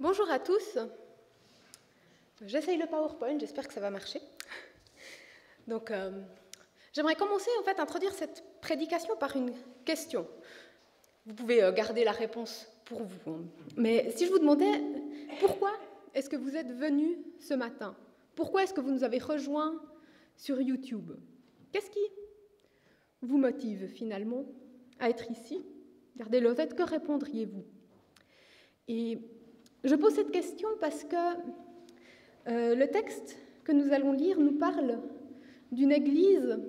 Bonjour à tous. J'essaye le PowerPoint, j'espère que ça va marcher. Donc, j'aimerais commencer à introduire cette prédication par une question. Vous pouvez garder la réponse pour vous. Mais si je vous demandais pourquoi est-ce que vous êtes venus ce matin? Pourquoi est-ce que vous nous avez rejoints sur YouTube? Qu'est-ce qui vous motive finalement à être ici? Gardez-le en tête, que répondriez-vous? Et je pose cette question parce que le texte que nous allons lire nous parle d'une église.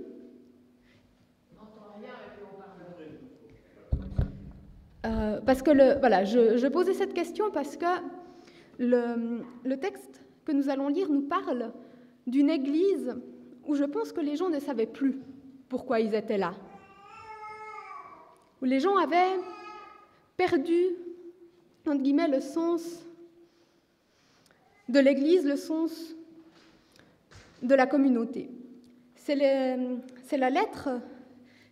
Je posais cette question parce que le texte que nous allons lire nous parle d'une église où je pense que les gens ne savaient plus pourquoi ils étaient là. Où les gens avaient perdu, entre guillemets, le sens de l'Église, le sens de la communauté. C'est la lettre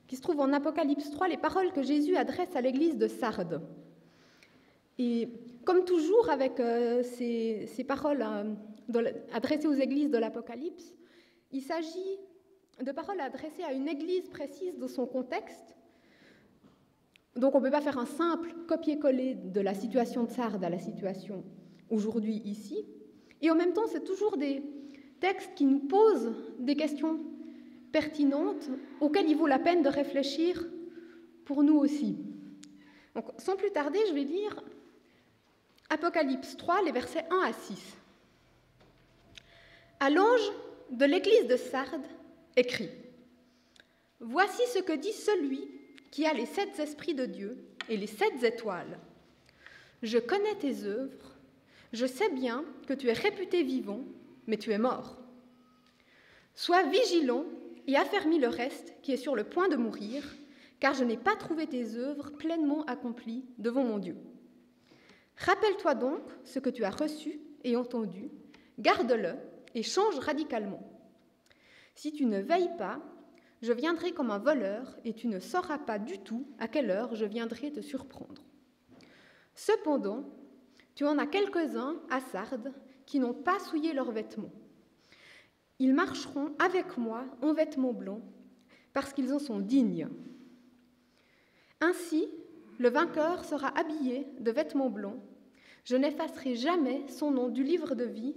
qui se trouve en Apocalypse 3, les paroles que Jésus adresse à l'Église de Sardes. Et comme toujours avec ces paroles adressées aux églises de l'Apocalypse, il s'agit de paroles adressées à une église précise dans son contexte. Donc on ne peut pas faire un simple copier-coller de la situation de Sardes à la situation aujourd'hui ici. Et en même temps, c'est toujours des textes qui nous posent des questions pertinentes auxquelles il vaut la peine de réfléchir pour nous aussi. Donc, sans plus tarder, je vais lire Apocalypse 3, les versets 1 à 6. À l'ange de l'église de Sardes, écrit : Voici ce que dit celui qui a les 7 esprits de Dieu et les 7 étoiles. Je connais tes œuvres. Je sais bien que tu es réputé vivant, mais tu es mort. Sois vigilant et affermis le reste qui est sur le point de mourir, car je n'ai pas trouvé tes œuvres pleinement accomplies devant mon Dieu. Rappelle-toi donc ce que tu as reçu et entendu, garde-le et change radicalement. Si tu ne veilles pas, je viendrai comme un voleur et tu ne sauras pas du tout à quelle heure je viendrai te surprendre. Cependant, tu en as quelques-uns à Sardes qui n'ont pas souillé leurs vêtements. Ils marcheront avec moi en vêtements blancs, parce qu'ils en sont dignes. Ainsi, le vainqueur sera habillé de vêtements blancs. Je n'effacerai jamais son nom du livre de vie.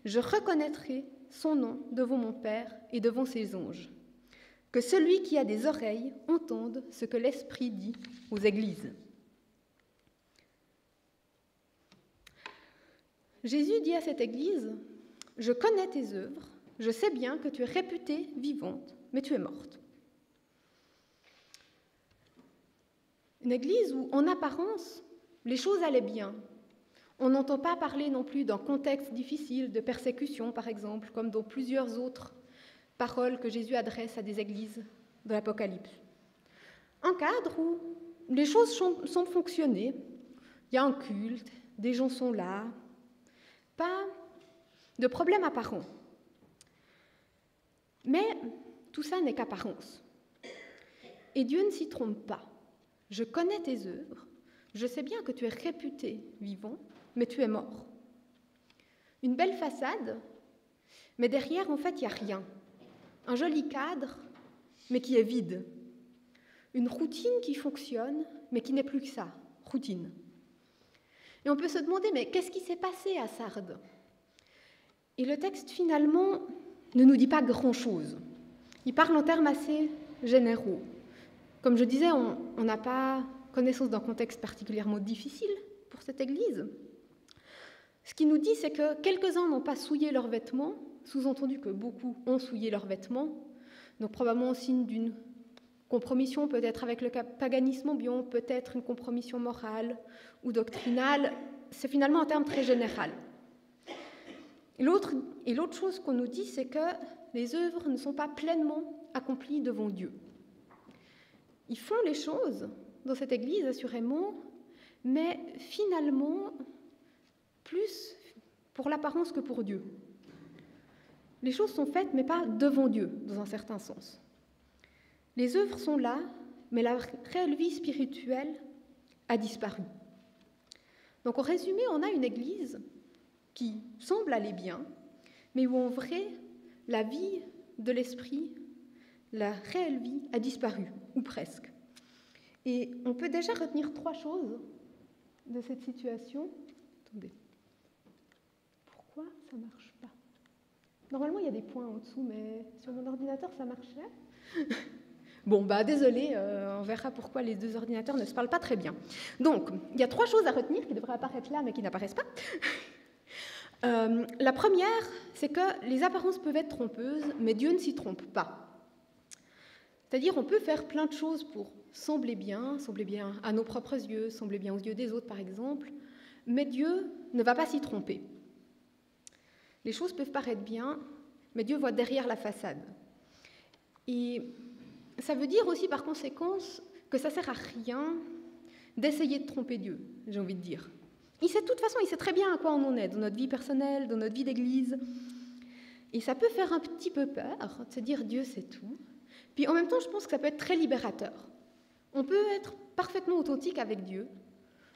Je reconnaîtrai son nom devant mon Père et devant ses anges. Que celui qui a des oreilles entende ce que l'Esprit dit aux églises. Jésus dit à cette église : Je connais tes œuvres, je sais bien que tu es réputée vivante, mais tu es morte. Une église où, en apparence, les choses allaient bien. On n'entend pas parler non plus d'un contexte difficile de persécution, par exemple, comme dans plusieurs autres paroles que Jésus adresse à des églises de l'Apocalypse. Un cadre où les choses semblent fonctionner. Il y a un culte, des gens sont là. Pas de problème apparent. Mais tout ça n'est qu'apparence. Et Dieu ne s'y trompe pas. Je connais tes œuvres, je sais bien que tu es réputé vivant, mais tu es mort. Une belle façade, mais derrière, en fait, il n'y a rien. Un joli cadre, mais qui est vide. Une routine qui fonctionne, mais qui n'est plus que ça, routine. Et on peut se demander, mais qu'est-ce qui s'est passé à Sardes? Et le texte, finalement, ne nous dit pas grand-chose. Il parle en termes assez généraux. Comme je disais, on n'a pas connaissance d'un contexte particulièrement difficile pour cette église. Ce qu'il nous dit, c'est que quelques-uns n'ont pas souillé leurs vêtements, sous-entendu que beaucoup ont souillé leurs vêtements, donc probablement au signe d'une compromission, peut-être avec le paganisme ambiant, peut-être une compromission morale ou doctrinale. C'est finalement un terme très général. Et l'autre chose qu'on nous dit, c'est que les œuvres ne sont pas pleinement accomplies devant Dieu. Ils font les choses dans cette église, assurément, mais finalement, plus pour l'apparence que pour Dieu. Les choses sont faites, mais pas devant Dieu, dans un certain sens. Les œuvres sont là, mais la réelle vie spirituelle a disparu. Donc en résumé, on a une Église qui semble aller bien, mais où en vrai, la vie de l'esprit, la réelle vie, a disparu, ou presque. Et on peut déjà retenir 3 choses de cette situation. Attendez. Pourquoi ça ne marche pas? Normalement, il y a des points en dessous, mais sur mon ordinateur, ça marchait. Bon, désolé, on verra pourquoi les 2 ordinateurs ne se parlent pas très bien. Donc, il y a 3 choses à retenir qui devraient apparaître là, mais qui n'apparaissent pas. La première, c'est que les apparences peuvent être trompeuses, mais Dieu ne s'y trompe pas. C'est-à-dire, on peut faire plein de choses pour sembler bien à nos propres yeux, sembler bien aux yeux des autres, par exemple, mais Dieu ne va pas s'y tromper. Les choses peuvent paraître bien, mais Dieu voit derrière la façade. Et ça veut dire aussi, par conséquence, que ça ne sert à rien d'essayer de tromper Dieu, j'ai envie de dire. De toute façon, il sait très bien à quoi on en est, dans notre vie personnelle, dans notre vie d'église. Et ça peut faire un petit peu peur, de se dire Dieu sait tout. Puis en même temps, je pense que ça peut être très libérateur. On peut être parfaitement authentique avec Dieu.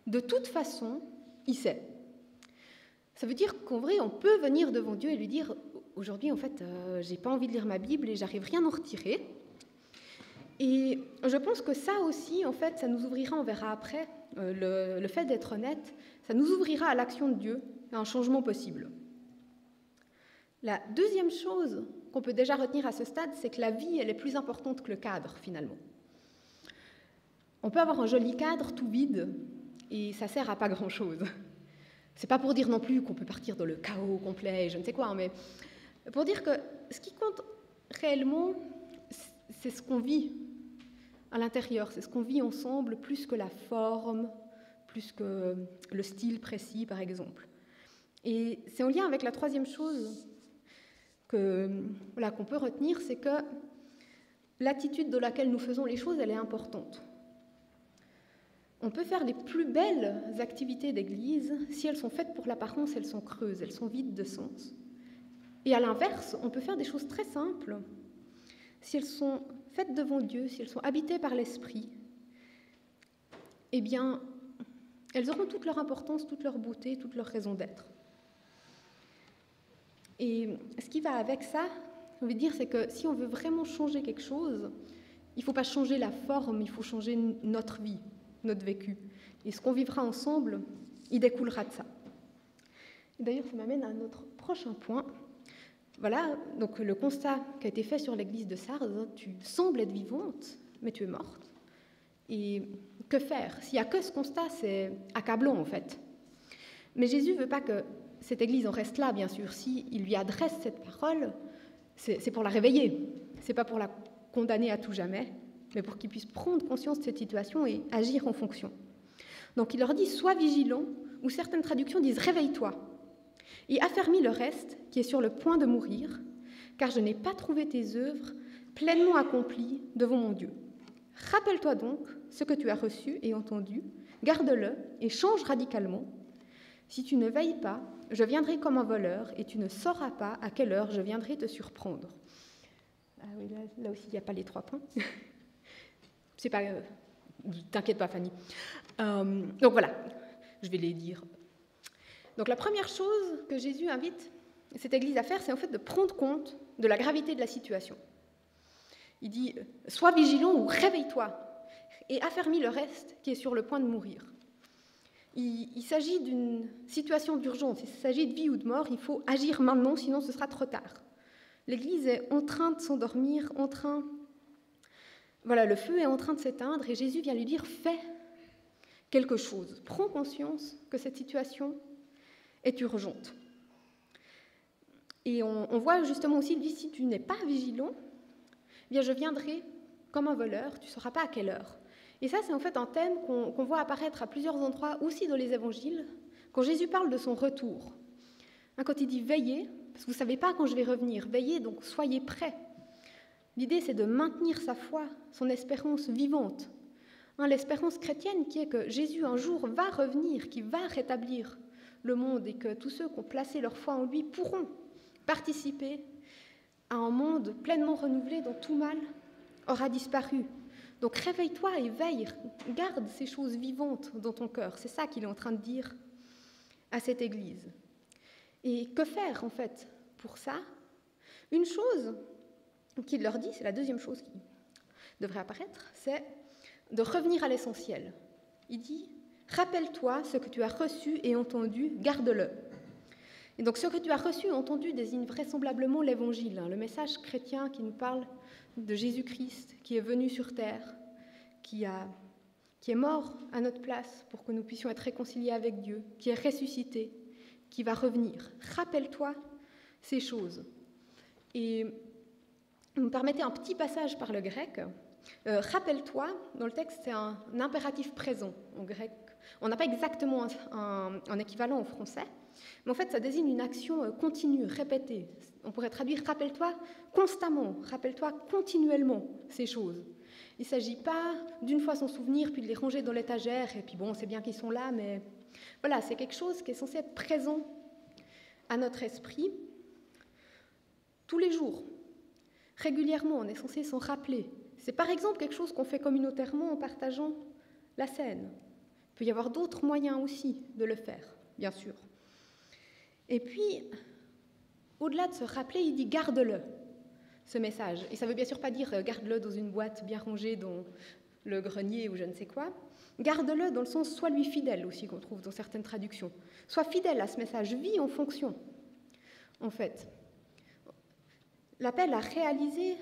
De toute façon, il sait. Ça veut dire qu'en vrai, on peut venir devant Dieu et lui dire « Aujourd'hui, en fait, j'ai pas envie de lire ma Bible et j'arrive rien à en retirer. » Et je pense que ça aussi, en fait, ça nous ouvrira, on verra après, le fait d'être honnête, ça nous ouvrira à l'action de Dieu, à un changement possible. La deuxième chose qu'on peut déjà retenir à ce stade, c'est que la vie, elle est plus importante que le cadre, finalement. On peut avoir un joli cadre tout vide, et ça sert à pas grand-chose. C'est pas pour dire non plus qu'on peut partir dans le chaos complet, je ne sais quoi, mais pour dire que ce qui compte réellement, c'est ce qu'on vit à l'intérieur, c'est ce qu'on vit ensemble, plus que la forme, plus que le style précis, par exemple. Et c'est en lien avec la troisième chose qu'on peut retenir, c'est que l'attitude dans laquelle nous faisons les choses, elle est importante. On peut faire les plus belles activités d'église, si elles sont faites pour l'apparence, elles sont creuses, elles sont vides de sens. Et à l'inverse, on peut faire des choses très simples, si elles sont faites devant Dieu, si elles sont habitées par l'Esprit, eh bien, elles auront toute leur importance, toute leur beauté, toute leur raison d'être. Et ce qui va avec ça, on veut dire, c'est que si on veut vraiment changer quelque chose, il ne faut pas changer la forme, il faut changer notre vie, notre vécu. Et ce qu'on vivra ensemble, il découlera de ça. Et d'ailleurs, ça m'amène à notre prochain point. Voilà, donc le constat qui a été fait sur l'église de Sardes, tu sembles être vivante, mais tu es morte. Et que faire? S'il n'y a que ce constat, c'est accablant en fait. Mais Jésus ne veut pas que cette église en reste là, bien sûr. S'il lui adresse cette parole, c'est pour la réveiller. Ce n'est pas pour la condamner à tout jamais, mais pour qu'il puisse prendre conscience de cette situation et agir en fonction. Donc il leur dit « Sois vigilant » ou certaines traductions disent « Réveille-toi » et affermis le reste qui est sur le point de mourir, car je n'ai pas trouvé tes œuvres pleinement accomplies devant mon Dieu. Rappelle-toi donc ce que tu as reçu et entendu, garde-le et change radicalement. Si tu ne veilles pas, je viendrai comme un voleur et tu ne sauras pas à quelle heure je viendrai te surprendre. Ah oui, là aussi, il n'y a pas les 3 points. C'est pas... T'inquiète pas, Fanny. Donc voilà, je vais les dire. Donc la première chose que Jésus invite cette Église à faire, c'est en fait de prendre compte de la gravité de la situation. Il dit « Sois vigilant ou réveille-toi et affermis le reste qui est sur le point de mourir ». Il s'agit d'une situation d'urgence, il s'agit de vie ou de mort, il faut agir maintenant, sinon ce sera trop tard. L'Église est en train de s'endormir, Voilà, le feu est en train de s'éteindre et Jésus vient lui dire « Fais quelque chose, prends conscience que cette situation est urgente. » Et on voit justement aussi, il dit « Si tu n'es pas vigilant, eh bien je viendrai comme un voleur, tu ne sauras pas à quelle heure. » Et ça, c'est en fait un thème qu'on voit apparaître à plusieurs endroits, aussi dans les évangiles, quand Jésus parle de son retour. Quand il dit « Veillez », parce que vous ne savez pas quand je vais revenir, veillez, donc soyez prêts. L'idée, c'est de maintenir sa foi, son espérance vivante. L'espérance chrétienne qui est que Jésus, un jour, va revenir, qui va rétablir le monde et que tous ceux qui ont placé leur foi en lui pourront participer à un monde pleinement renouvelé dont tout mal aura disparu. Donc réveille-toi et veille, garde ces choses vivantes dans ton cœur. C'est ça qu'il est en train de dire à cette Église. Et que faire, en fait, pour ça? Une chose qu'il leur dit, c'est la deuxième chose qui devrait apparaître, c'est de revenir à l'essentiel. Il dit « Rappelle-toi ce que tu as reçu et entendu, garde-le ». Et donc ce que tu as reçu et entendu désigne vraisemblablement l'Évangile, le message chrétien qui nous parle de Jésus-Christ, qui est venu sur terre, qui est mort à notre place pour que nous puissions être réconciliés avec Dieu, qui est ressuscité, qui va revenir. Rappelle-toi ces choses. Et vous me permettez un petit passage par le grec. Rappelle-toi, dans le texte, c'est un impératif présent en grec. On n'a pas exactement un équivalent en français, mais en fait, ça désigne une action continue, répétée. On pourrait traduire « rappelle-toi constamment »,« rappelle-toi continuellement » ces choses. Il ne s'agit pas d'une fois s'en souvenir, puis de les ranger dans l'étagère, et puis bon, c'est bien qu'ils sont là, mais voilà, c'est quelque chose qui est censé être présent à notre esprit tous les jours. Régulièrement, on est censé s'en rappeler. C'est par exemple quelque chose qu'on fait communautairement en partageant la scène. Il peut y avoir d'autres moyens aussi de le faire, bien sûr. Et puis, au-delà de se rappeler, il dit « garde-le », ce message. Et ça ne veut bien sûr pas dire « garde-le dans une boîte bien rangée dans le grenier ou je ne sais quoi ». Garde-le dans le sens « sois lui fidèle » aussi, qu'on trouve dans certaines traductions. Sois fidèle à ce message, vis en fonction, en fait. L'appel à réaliser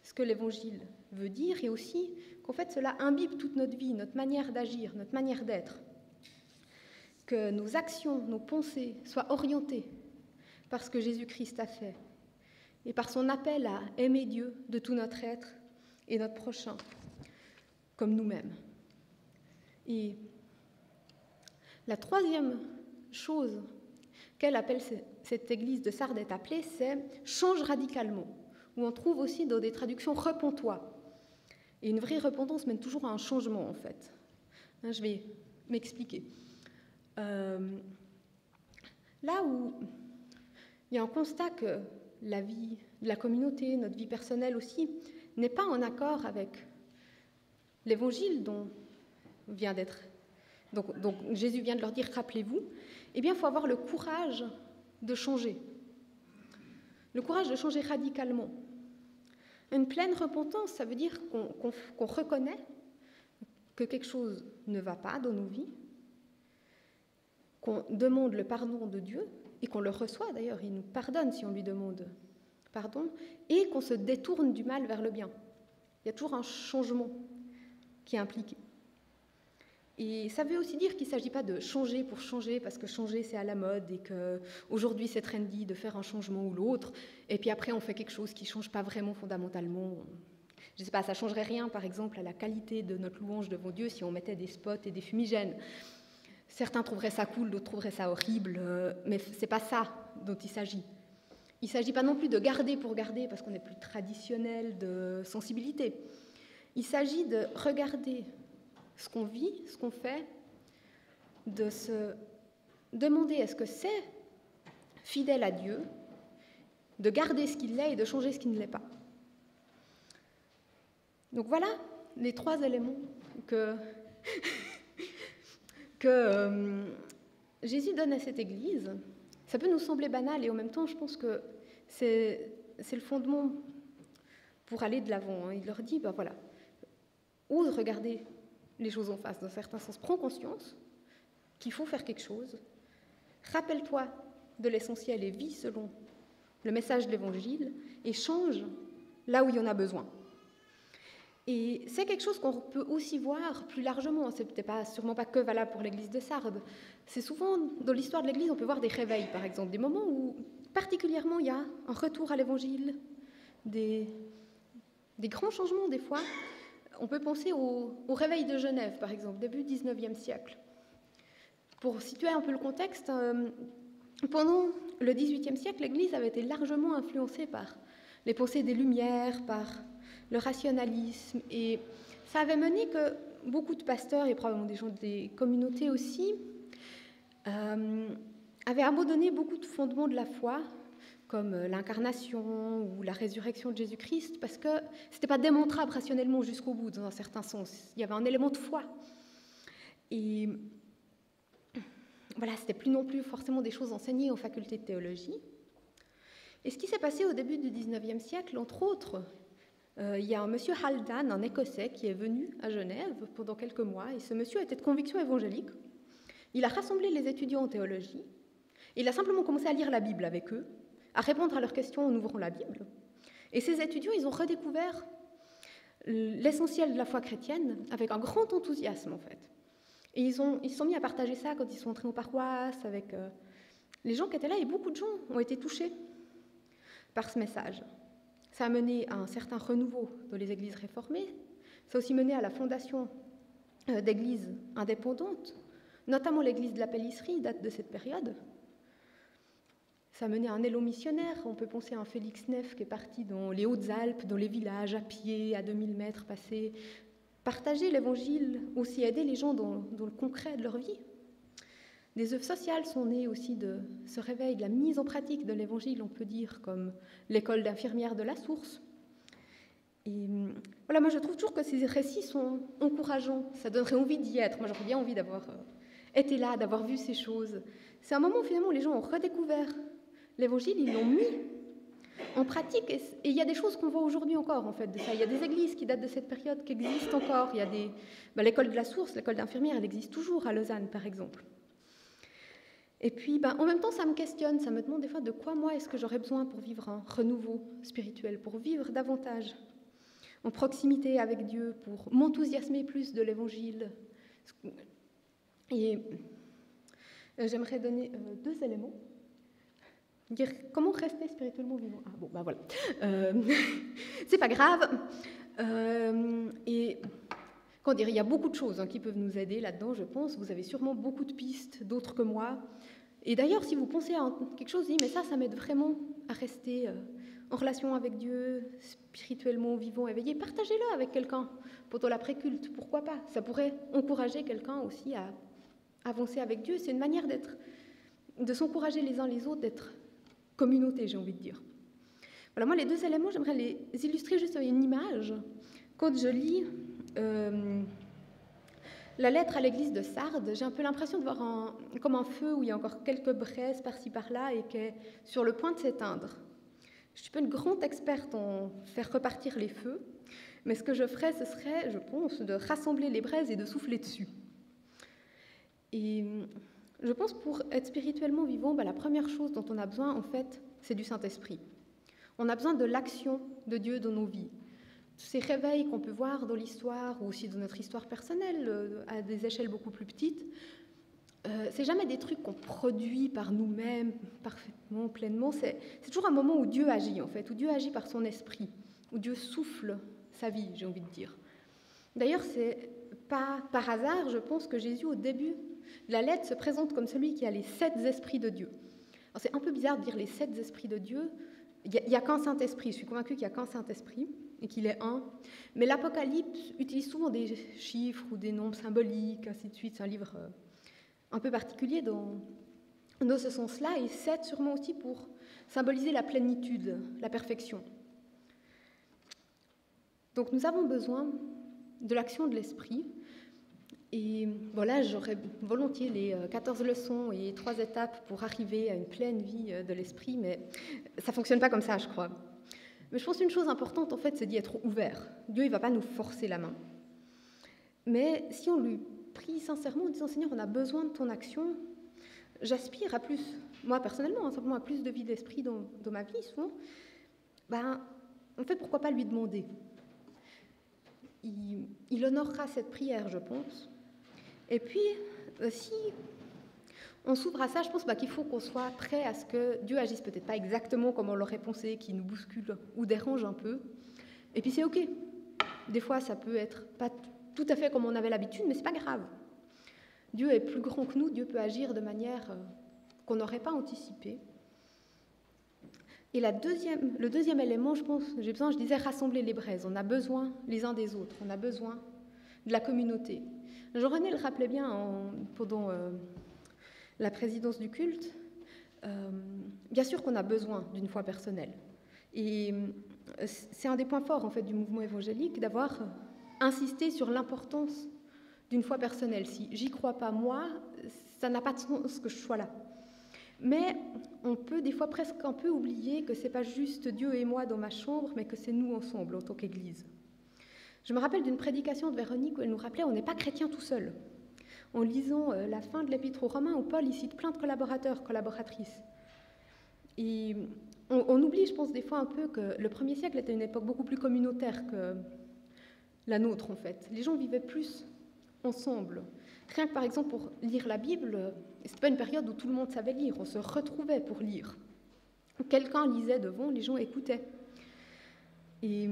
ce que l'Évangile veut dire et aussi qu'en fait cela imbibe toute notre vie, notre manière d'agir, notre manière d'être. Que nos actions, nos pensées soient orientées par ce que Jésus-Christ a fait et par son appel à aimer Dieu de tout notre être et notre prochain comme nous-mêmes. Et la troisième chose qu'elle appelle cette église de Sardes est appelée, c'est « change radicalement », où on trouve aussi dans des traductions « repens-toi ». Et une vraie repentance mène toujours à un changement, en fait. Je vais m'expliquer. Là où il y a un constat que la vie de la communauté, notre vie personnelle aussi, n'est pas en accord avec l'évangile dont Jésus vient de leur dire « rappelez-vous », eh bien, il faut avoir le courage de changer. Le courage de changer radicalement. Une pleine repentance, ça veut dire qu'on reconnaît que quelque chose ne va pas dans nos vies, qu'on demande le pardon de Dieu, et qu'on le reçoit d'ailleurs, il nous pardonne si on lui demande pardon, et qu'on se détourne du mal vers le bien. Il y a toujours un changement qui est impliqué. Et ça veut aussi dire qu'il ne s'agit pas de changer pour changer, parce que changer c'est à la mode, et qu'aujourd'hui c'est trendy de faire un changement ou l'autre, et puis après on fait quelque chose qui ne change pas vraiment fondamentalement. Je ne sais pas, ça ne changerait rien par exemple à la qualité de notre louange devant Dieu si on mettait des spots et des fumigènes. Certains trouveraient ça cool, d'autres trouveraient ça horrible, mais ce n'est pas ça dont il s'agit. Il ne s'agit pas non plus de garder pour garder, parce qu'on est plus traditionnel de sensibilité. Il s'agit de regarder ce qu'on vit, ce qu'on fait, de se demander est-ce que c'est fidèle à Dieu, de garder ce qu'il est et de changer ce qui ne l'est pas. Donc voilà les trois éléments que Jésus donne à cette Église. Ça peut nous sembler banal et en même temps, je pense que c'est le fondement pour aller de l'avant. Il leur dit, voilà, ose regarder les choses en face, dans certains sens. Prends conscience qu'il faut faire quelque chose. Rappelle-toi de l'essentiel et vis selon le message de l'Évangile et change là où il y en a besoin. Et c'est quelque chose qu'on peut aussi voir plus largement. C'est peut-être sûrement pas que valable pour l'église de Sardes. C'est souvent, dans l'histoire de l'église, on peut voir des réveils, par exemple, des moments où, particulièrement, il y a un retour à l'Évangile, des grands changements, des fois. On peut penser au réveil de Genève, par exemple, début 19e siècle. Pour situer un peu le contexte, pendant le 18e siècle, l'Église avait été largement influencée par les pensées des Lumières, par le rationalisme, et ça avait mené que beaucoup de pasteurs, et probablement des gens des communautés aussi, avaient abandonné beaucoup de fondements de la foi, comme l'incarnation ou la résurrection de Jésus-Christ, parce que ce n'était pas démontrable rationnellement jusqu'au bout, dans un certain sens. Il y avait un élément de foi. Et voilà, c'était plus non plus forcément des choses enseignées en faculté de théologie. Et ce qui s'est passé au début du XIXe siècle, entre autres, il y a un monsieur Haldane, un Écossais, qui est venu à Genève pendant quelques mois, et ce monsieur était de conviction évangélique. Il a rassemblé les étudiants en théologie, et il a simplement commencé à lire la Bible avec eux, à répondre à leurs questions en ouvrant la Bible. Et ces étudiants, ils ont redécouvert l'essentiel de la foi chrétienne avec un grand enthousiasme, en fait. Et ils se sont mis à partager ça quand ils sont entrés aux paroisses, avec les gens qui étaient là, et beaucoup de gens ont été touchés par ce message. Ça a mené à un certain renouveau dans les églises réformées, ça a aussi mené à la fondation d'églises indépendantes, notamment l'église de la Pélissserie date de cette période. Ça a mené à un élan missionnaire, on peut penser à un Félix Neff qui est parti dans les Hautes-Alpes, dans les villages, à pied, à 2000 mètres, passer, partager l'évangile, aussi aider les gens dans le concret de leur vie. Des œuvres sociales sont nées aussi de ce réveil, de la mise en pratique de l'évangile, on peut dire, comme l'école d'infirmières de la Source. Et voilà, moi je trouve toujours que ces récits sont encourageants, ça donnerait envie d'y être. Moi j'aurais bien envie d'avoir été là, d'avoir vu ces choses. C'est un moment où finalement les gens ont redécouvert l'évangile, ils l'ont mis en pratique, et il y a des choses qu'on voit aujourd'hui encore en fait de ça. Il y a des églises qui datent de cette période qui existent encore. Il y a l'école de la Source, l'école d'infirmières, elle existe toujours à Lausanne par exemple. Et puis, en même temps, ça me questionne, ça me demande des fois de quoi, moi, est-ce que j'aurais besoin pour vivre un renouveau spirituel, pour vivre davantage en proximité avec Dieu, pour m'enthousiasmer plus de l'Évangile. Et j'aimerais donner 2 éléments. Dire comment rester spirituellement vivant. Ah bon, voilà. C'est pas grave. Et comment dire, il y a beaucoup de choses qui peuvent nous aider là-dedans, je pense. Vous avez sûrement beaucoup de pistes, d'autres que moi. Et d'ailleurs, si vous pensez à quelque chose, mais ça m'aide vraiment à rester en relation avec Dieu, spirituellement vivant, éveillé, partagez-le avec quelqu'un pendant l'après-culte, pourquoi pas. Ça pourrait encourager quelqu'un aussi à avancer avec Dieu. C'est une manière de s'encourager les uns les autres, d'être communauté, j'ai envie de dire. Voilà, moi, les 2 éléments, j'aimerais les illustrer juste avec une image. Quand je lis la lettre à l'église de Sardes, j'ai un peu l'impression de voir comme un feu où il y a encore quelques braises par-ci par-là et qui est sur le point de s'éteindre. Je ne suis pas une grande experte en faire repartir les feux, mais ce que je ferais, ce serait, je pense, de rassembler les braises et de souffler dessus. Et je pense pour être spirituellement vivant, la première chose dont on a besoin, en fait, c'est du Saint-Esprit. On a besoin de l'action de Dieu dans nos vies. Ces réveils qu'on peut voir dans l'histoire ou aussi dans notre histoire personnelle à des échelles beaucoup plus petites, c'est jamais des trucs qu'on produit par nous-mêmes parfaitement, pleinement. C'est toujours un moment où Dieu agit en fait, où Dieu agit par son esprit, où Dieu souffle sa vie, j'ai envie de dire. D'ailleurs, c'est pas par hasard, je pense, que Jésus au début de la lettre se présente comme celui qui a les 7 esprits de Dieu. Alors, c'est un peu bizarre de dire les 7 esprits de Dieu. Il n'y a qu'un Saint-Esprit, je suis convaincue qu'il n'y a qu'un Saint-Esprit et qu'il est un. Mais l'Apocalypse utilise souvent des chiffres ou des nombres symboliques, ainsi de suite. C'est un livre un peu particulier dans ce sens-là, et 7 sûrement aussi pour symboliser la plénitude, la perfection. Donc nous avons besoin de l'action de l'Esprit. Et voilà, j'aurais volontiers les 14 leçons et 3 étapes pour arriver à une pleine vie de l'Esprit, mais ça ne fonctionne pas comme ça, je crois. Mais je pense qu'une chose importante, en fait, c'est d'y être ouvert. Dieu, il ne va pas nous forcer la main. Mais si on lui prie sincèrement en disant « Seigneur, on a besoin de ton action », j'aspire à plus, moi personnellement, simplement à plus de vie d'esprit dans ma vie, souvent, en fait, pourquoi pas lui demander ? Il honorera cette prière, je pense. Et puis, si on s'ouvre à ça, je pense qu'il faut qu'on soit prêt à ce que Dieu agisse peut-être pas exactement comme on l'aurait pensé, qu'il nous bouscule ou dérange un peu. Et puis c'est OK. Des fois, ça peut être pas tout à fait comme on avait l'habitude, mais c'est pas grave. Dieu est plus grand que nous, Dieu peut agir de manière qu'on n'aurait pas anticipée. Et le deuxième élément, je pense, je disais rassembler les braises. On a besoin les uns des autres, on a besoin de la communauté. Jean-René le rappelait bien pendant la présidence du culte. Bien sûr qu'on a besoin d'une foi personnelle. Et c'est un des points forts en fait, du mouvement évangélique, d'avoir insisté sur l'importance d'une foi personnelle. Si j'y crois pas moi, ça n'a pas de sens que je sois là. Mais on peut des fois presque un peu oublier que c'est pas juste Dieu et moi dans ma chambre, mais que c'est nous ensemble en tant qu'Église. Je me rappelle d'une prédication de Véronique où elle nous rappelait on n'est pas chrétien tout seul. En lisant la fin de l'Épître aux Romains où Paul il cite plein de collaborateurs, collaboratrices. Et on oublie, je pense, des fois un peu que le 1er siècle était une époque beaucoup plus communautaire que la nôtre, en fait. Les gens vivaient plus ensemble. Rien que, par exemple, pour lire la Bible, c'était pas une période où tout le monde savait lire, on se retrouvait pour lire. Quelqu'un lisait devant, les gens écoutaient. Et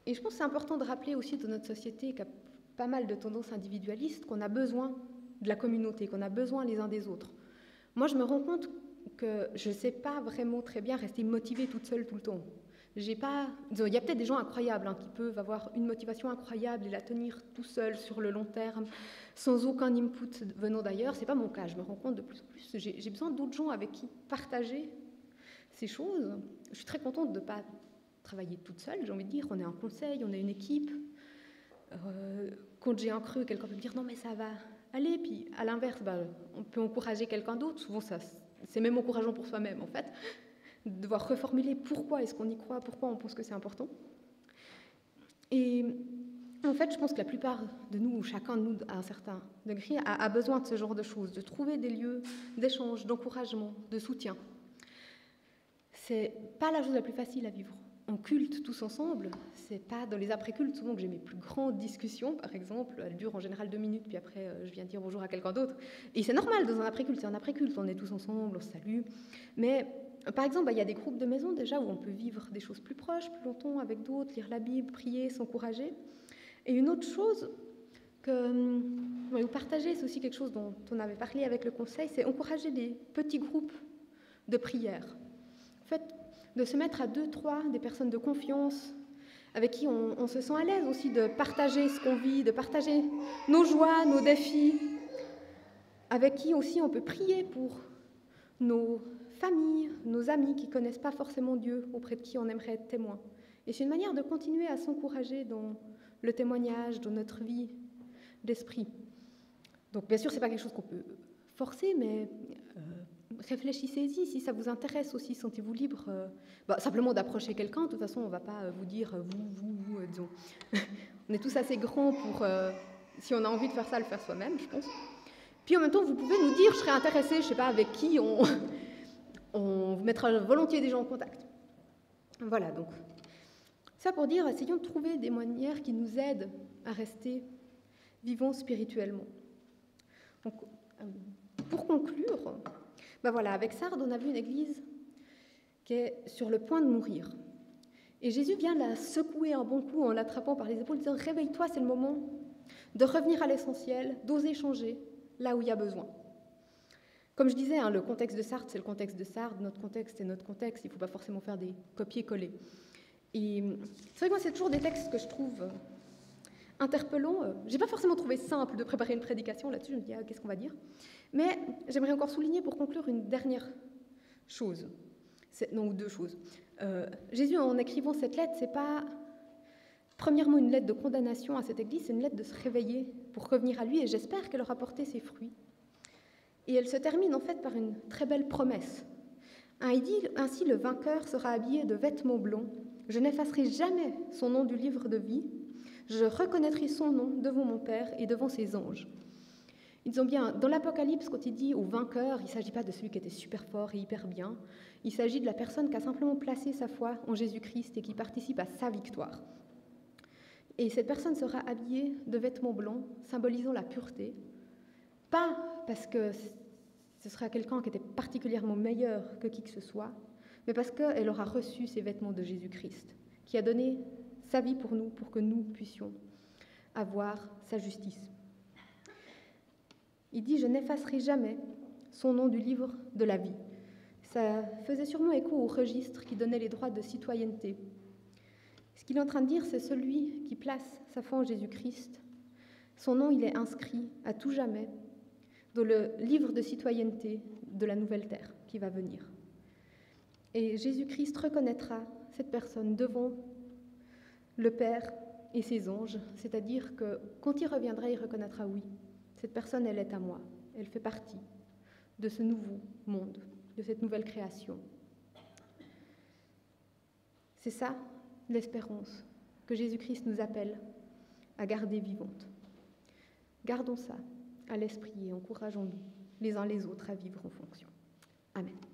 je pense que c'est important de rappeler aussi dans notre société qui a pas mal de tendances individualistes qu'on a besoin de la communauté, qu'on a besoin les uns des autres. Moi, je me rends compte que je ne sais pas vraiment très bien rester motivée toute seule tout le temps. Il y a peut-être des gens incroyables qui peuvent avoir une motivation incroyable et la tenir tout seul sur le long terme, sans aucun input venant d'ailleurs. Ce n'est pas mon cas, je me rends compte de plus en plus. J'ai besoin d'autres gens avec qui partager ces choses. Je suis très contente de ne pas travailler toute seule, j'ai envie de dire. On est un conseil, on est une équipe. Quand j'ai un creux, quelqu'un peut me dire non mais ça va aller. Puis à l'inverse, on peut encourager quelqu'un d'autre. Souvent, c'est même encourageant pour soi-même en fait. De devoir reformuler pourquoi est-ce qu'on y croit, pourquoi on pense que c'est important. Et en fait, je pense que la plupart de nous, ou chacun de nous à un certain degré, a besoin de ce genre de choses, de trouver des lieux d'échange, d'encouragement, de soutien. C'est pas la chose la plus facile à vivre. En culte tous ensemble, c'est pas dans les après-cultes souvent que j'ai mes plus grandes discussions, par exemple, elles durent en général 2 minutes, puis après je viens dire bonjour à quelqu'un d'autre. Et c'est normal dans un après-culte, on est tous ensemble, on se salue. Mais par exemple, il y a des groupes de maison déjà où on peut vivre des choses plus proches, plus longtemps avec d'autres, lire la Bible, prier, s'encourager. Et une autre chose que vous partagez, c'est aussi quelque chose dont on avait parlé avec le conseil, c'est encourager des petits groupes de prière. En fait, de se mettre à 2, 3, des personnes de confiance, avec qui on se sent à l'aise aussi de partager ce qu'on vit, de partager nos joies, nos défis, avec qui aussi on peut prier pour nos familles, nos amis qui ne connaissent pas forcément Dieu, auprès de qui on aimerait être témoin. Et c'est une manière de continuer à s'encourager dans le témoignage, dans notre vie d'esprit. Donc bien sûr, ce n'est pas quelque chose qu'on peut forcer, mais réfléchissez-y, si ça vous intéresse aussi, sentez-vous libre. Simplement d'approcher quelqu'un, de toute façon, on ne va pas vous dire, vous, disons. On est tous assez grands pour, si on a envie de faire ça, le faire soi-même, je pense. Puis en même temps, vous pouvez nous dire, je serais intéressée, je ne sais pas avec qui, on vous mettra volontiers des gens en contact. Voilà, donc, ça pour dire, essayons de trouver des manières qui nous aident à rester vivants spirituellement. Donc, pour conclure, avec Sardes, on a vu une église qui est sur le point de mourir. Et Jésus vient la secouer un bon coup en l'attrapant par les épaules, disant « Réveille-toi, c'est le moment de revenir à l'essentiel, d'oser changer là où il y a besoin. » Comme je disais, le contexte de Sardes, c'est le contexte de Sardes, notre contexte, c'est notre contexte, il ne faut pas forcément faire des copier-coller. Et c'est vrai que moi, c'est toujours des textes que je trouve interpellants. Je n'ai pas forcément trouvé simple de préparer une prédication là-dessus, je me dis « qu'est-ce qu'on va dire ?» Mais j'aimerais encore souligner pour conclure une dernière chose, ou 2 choses. Jésus, en écrivant cette lettre, ce n'est pas premièrement une lettre de condamnation à cette église, c'est une lettre de se réveiller pour revenir à lui, et j'espère qu'elle aura porté ses fruits. Et elle se termine en fait par une très belle promesse. Il dit « Ainsi le vainqueur sera habillé de vêtements blancs, je n'effacerai jamais son nom du livre de vie, je reconnaîtrai son nom devant mon Père et devant ses anges. » Ils ont bien, dans l'Apocalypse, quand il dit au vainqueur, il ne s'agit pas de celui qui était super fort et hyper bien, il s'agit de la personne qui a simplement placé sa foi en Jésus-Christ et qui participe à sa victoire. Et cette personne sera habillée de vêtements blancs, symbolisant la pureté, pas parce que ce sera quelqu'un qui était particulièrement meilleur que qui que ce soit, mais parce qu'elle aura reçu ces vêtements de Jésus-Christ, qui a donné sa vie pour nous, pour que nous puissions avoir sa justice. Il dit « Je n'effacerai jamais son nom du livre de la vie ». Ça faisait sûrement écho au registre qui donnait les droits de citoyenneté. Ce qu'il est en train de dire, c'est celui qui place sa foi en Jésus-Christ. Son nom, il est inscrit à tout jamais dans le livre de citoyenneté de la nouvelle terre qui va venir. Et Jésus-Christ reconnaîtra cette personne devant le Père et ses anges, c'est-à-dire que quand il reviendra, il reconnaîtra, oui, cette personne, elle est à moi, elle fait partie de ce nouveau monde, de cette nouvelle création. C'est ça, l'espérance, que Jésus-Christ nous appelle à garder vivante. Gardons ça à l'esprit et encourageons-nous les uns les autres à vivre en fonction. Amen.